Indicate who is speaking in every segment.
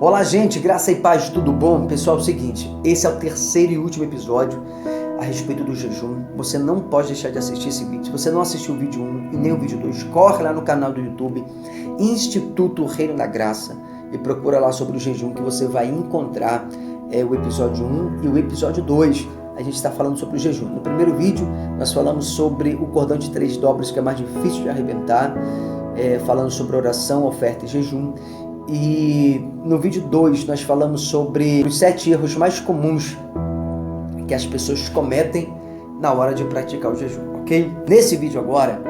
Speaker 1: Olá, gente, graça e paz, tudo bom? Pessoal, é o seguinte, esse é o terceiro e último episódio a respeito do jejum. Você não pode deixar de assistir esse vídeo. Se você não assistiu o vídeo 1 e nem o vídeo 2, corre lá no canal do YouTube, Instituto Reino da Graça, e procura lá sobre o jejum que você vai encontrar o episódio 1 e o episódio 2. A gente está falando sobre o jejum. No primeiro vídeo, nós falamos sobre o cordão de 3 dobras, que é mais difícil de arrebentar, falando sobre oração, oferta e jejum. E no vídeo 2 nós falamos sobre os 7 erros mais comuns que as pessoas cometem na hora de praticar o jejum, ok? Nesse vídeo agora,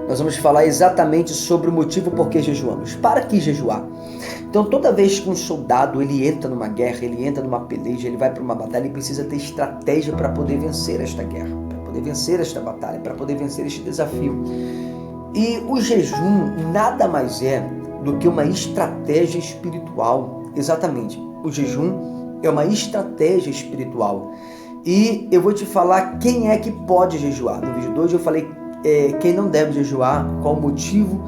Speaker 1: nós vamos falar exatamente sobre o motivo por que jejuamos. Para que jejuar? Então, toda vez que um soldado ele entra numa guerra, ele entra numa peleja, ele vai para uma batalha, ele precisa ter estratégia para poder vencer esta guerra, para poder vencer esta batalha, para poder vencer este desafio. E o jejum nada mais é do que uma estratégia espiritual. Exatamente, o jejum é uma estratégia espiritual. E eu vou te falar quem é que pode jejuar. No vídeo 2 eu falei quem não deve jejuar, qual o motivo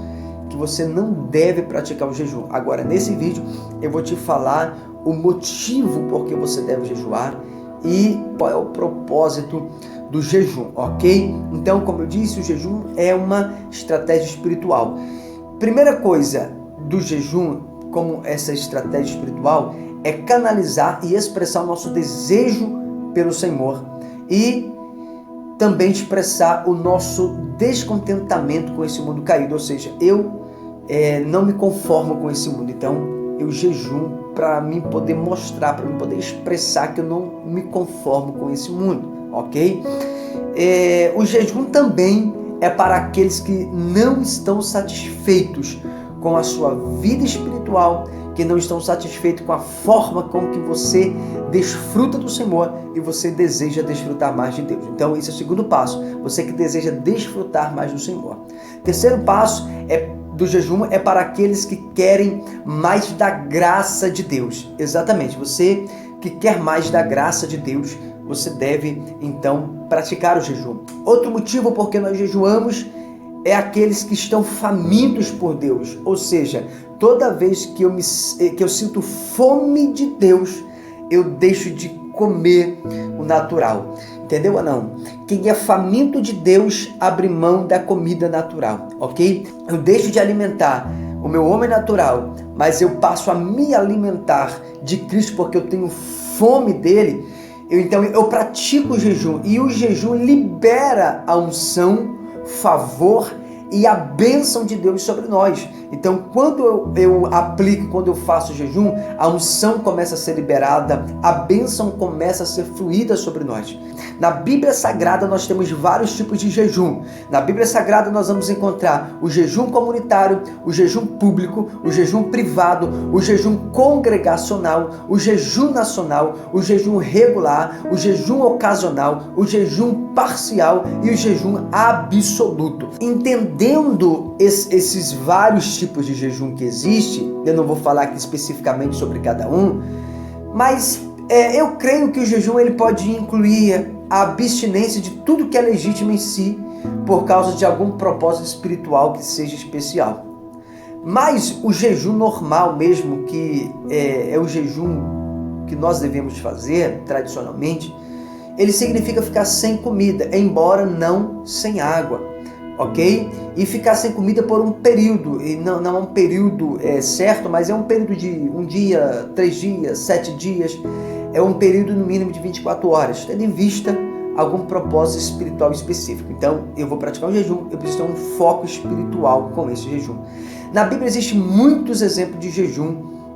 Speaker 1: que você não deve praticar o jejum. Agora, nesse vídeo, eu vou te falar o motivo por que você deve jejuar e qual é o propósito do jejum, ok? Então, como eu disse, o jejum é uma estratégia espiritual. Primeira coisa do jejum, como essa estratégia espiritual, é canalizar e expressar o nosso desejo pelo Senhor e também expressar o nosso descontentamento com esse mundo caído, ou seja, eu não me conformo com esse mundo, então eu jejum para mim poder mostrar, para mim poder expressar que eu não me conformo com esse mundo, ok? O jejum também é para aqueles que não estão satisfeitos com a sua vida espiritual, que não estão satisfeitos com a forma com que você desfruta do Senhor e você deseja desfrutar mais de Deus. Então, esse é o segundo passo, você que deseja desfrutar mais do Senhor. Terceiro passo do jejum é para aqueles que querem mais da graça de Deus. Exatamente, você que quer mais da graça de Deus, você deve, então, praticar o jejum. Outro motivo por que nós jejuamos é aqueles que estão famintos por Deus, ou seja, toda vez que eu sinto fome de Deus, eu deixo de comer o natural. Entendeu ou não? Quem é faminto de Deus abre mão da comida natural, ok? Eu deixo de alimentar o meu homem natural, mas eu passo a me alimentar de Cristo porque eu tenho fome dele. Então eu pratico o jejum e o jejum libera a unção, favor e a bênção de Deus sobre nós. Então, quando eu aplico, quando eu faço jejum, a unção começa a ser liberada, a bênção começa a ser fluída sobre nós. Na Bíblia Sagrada nós temos vários tipos de jejum. Na Bíblia Sagrada nós vamos encontrar o jejum comunitário, o jejum público, o jejum privado, o jejum congregacional, o jejum nacional, o jejum regular, o jejum ocasional, o jejum parcial e o jejum absoluto. Entendendo esses vários tipos de jejum que existe, eu não vou falar aqui especificamente sobre cada um, mas eu creio que o jejum ele pode incluir a abstinência de tudo que é legítimo em si, por causa de algum propósito espiritual que seja especial. Mas o jejum normal mesmo, que é o jejum que nós devemos fazer tradicionalmente, ele significa ficar sem comida, embora não sem água. Ok? E ficar sem comida por um período, e não é um período certo, mas é um período de 1 dia, 3 dias, 7 dias, é um período no mínimo de 24 horas, tendo em vista algum propósito espiritual específico. Então, eu vou praticar um jejum, eu preciso ter um foco espiritual com esse jejum. Na Bíblia existem muitos exemplos de jejum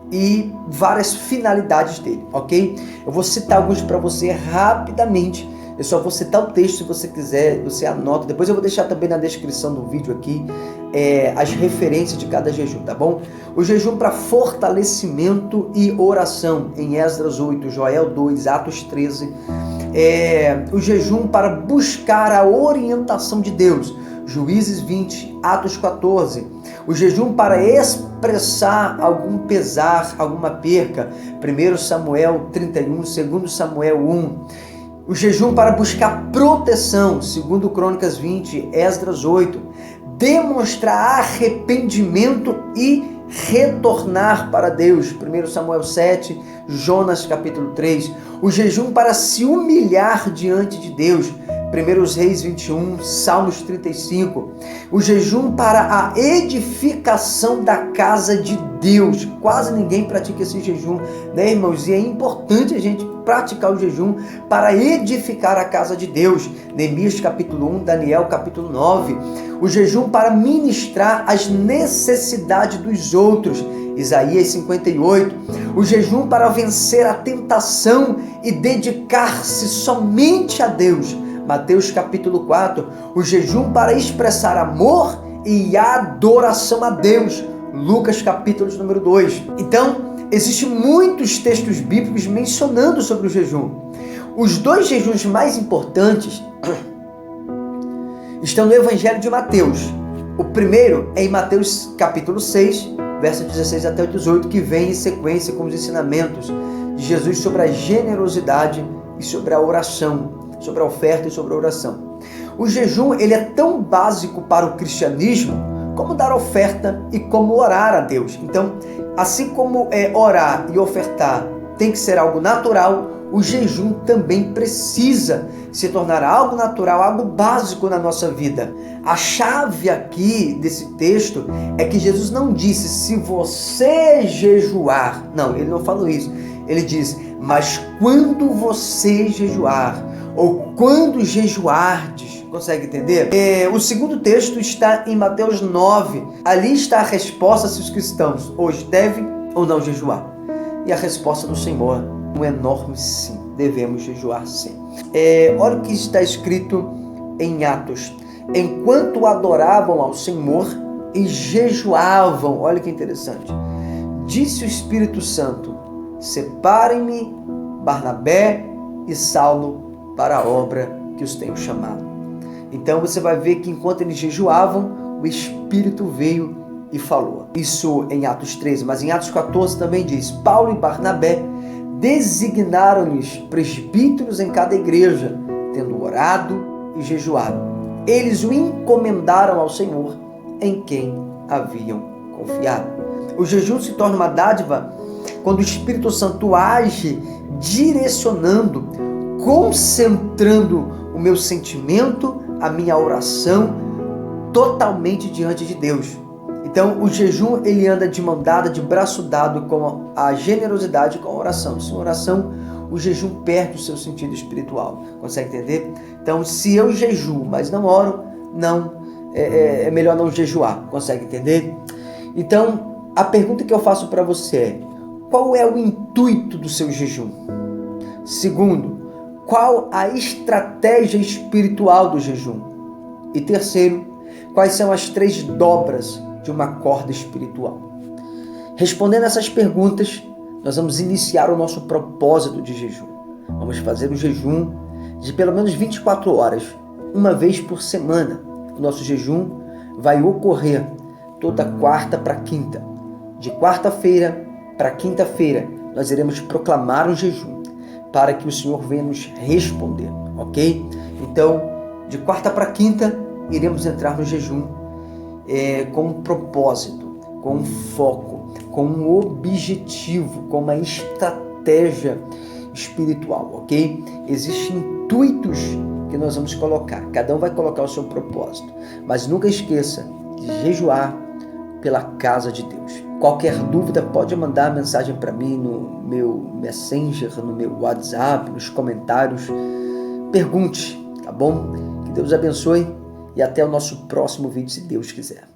Speaker 1: e várias finalidades dele, ok? Eu vou citar alguns para você rapidamente. Eu só vou citar o texto, se você quiser, você anota. Depois eu vou deixar também na descrição do vídeo aqui as referências de cada jejum, tá bom? O jejum para fortalecimento e oração, em Esdras 8, Joel 2, Atos 13. O jejum para buscar a orientação de Deus, Juízes 20, Atos 14. O jejum para expressar algum pesar, alguma perca, 1 Samuel 31, 2 Samuel 1. O jejum para buscar proteção, 2 Crônicas 20, Esdras 8. Demonstrar arrependimento e retornar para Deus, 1 Samuel 7, Jonas capítulo 3, o jejum para se humilhar diante de Deus, 1 Reis 21, Salmos 35, o jejum para a edificação da casa de Deus. Quase ninguém pratica esse jejum, né, irmãos? E é importante a gente praticar o jejum para edificar a casa de Deus. Neemias capítulo 1, Daniel capítulo 9. O jejum para ministrar as necessidades dos outros. Isaías 58. O jejum para vencer a tentação e dedicar-se somente a Deus. Mateus capítulo 4, o jejum para expressar amor e adoração a Deus. Lucas capítulo número 2. Então, existem muitos textos bíblicos mencionando sobre o jejum. Os dois jejuns mais importantes estão no Evangelho de Mateus. O primeiro é em Mateus capítulo 6, verso 16 até o 18, que vem em sequência com os ensinamentos de Jesus sobre a generosidade e sobre a oração, sobre a oferta e sobre a oração. O jejum, ele é tão básico para o cristianismo como dar oferta e como orar a Deus. Então, assim como orar e ofertar tem que ser algo natural, o jejum também precisa se tornar algo natural, algo básico na nossa vida. A chave aqui desse texto é que Jesus não disse se você jejuar. Não, ele não falou isso. Ele diz, mas quando você jejuar, ou quando jejuardes, consegue entender? O segundo texto está em Mateus 9. Ali está a resposta se os cristãos hoje devem ou não jejuar. E a resposta do Senhor, um enorme sim, devemos jejuar sim. Olha o que está escrito em Atos. Enquanto adoravam ao Senhor e jejuavam, olha que interessante, disse o Espírito Santo, separem-me Barnabé e Saulo para a obra que os tenho chamado. Então você vai ver que enquanto eles jejuavam, o Espírito veio e falou. Isso em Atos 13, mas em Atos 14 também diz, Paulo e Barnabé designaram-lhes presbíteros em cada igreja, tendo orado e jejuado. Eles o encomendaram ao Senhor, em quem haviam confiado. O jejum se torna uma dádiva quando o Espírito Santo age direcionando, concentrando o meu sentimento, a minha oração totalmente diante de Deus. Então, o jejum, ele anda de mão dada, de braço dado com a generosidade, com a oração. Sem oração, o jejum perde o seu sentido espiritual. Consegue entender? Então, se eu jejuo, mas não oro, é melhor não jejuar. Consegue entender? Então, a pergunta que eu faço para você é, qual é o intuito do seu jejum? Segundo, qual a estratégia espiritual do jejum? E terceiro, quais são as 3 dobras de uma corda espiritual? Respondendo essas perguntas, nós vamos iniciar o nosso propósito de jejum. Vamos fazer um jejum de pelo menos 24 horas, uma vez por semana. O nosso jejum vai ocorrer toda quarta para quinta. De quarta-feira para quinta-feira, nós iremos proclamar um jejum para que o Senhor venha nos responder, ok? Então, de quarta para quinta, iremos entrar no jejum com um propósito, com um foco, com um objetivo, com uma estratégia espiritual, ok? Existem intuitos que nós vamos colocar, cada um vai colocar o seu propósito, mas nunca esqueça de jejuar pela casa de Deus. Qualquer dúvida pode mandar mensagem para mim no meu Messenger, no meu WhatsApp, nos comentários. Pergunte, tá bom? Que Deus abençoe e até o nosso próximo vídeo, se Deus quiser.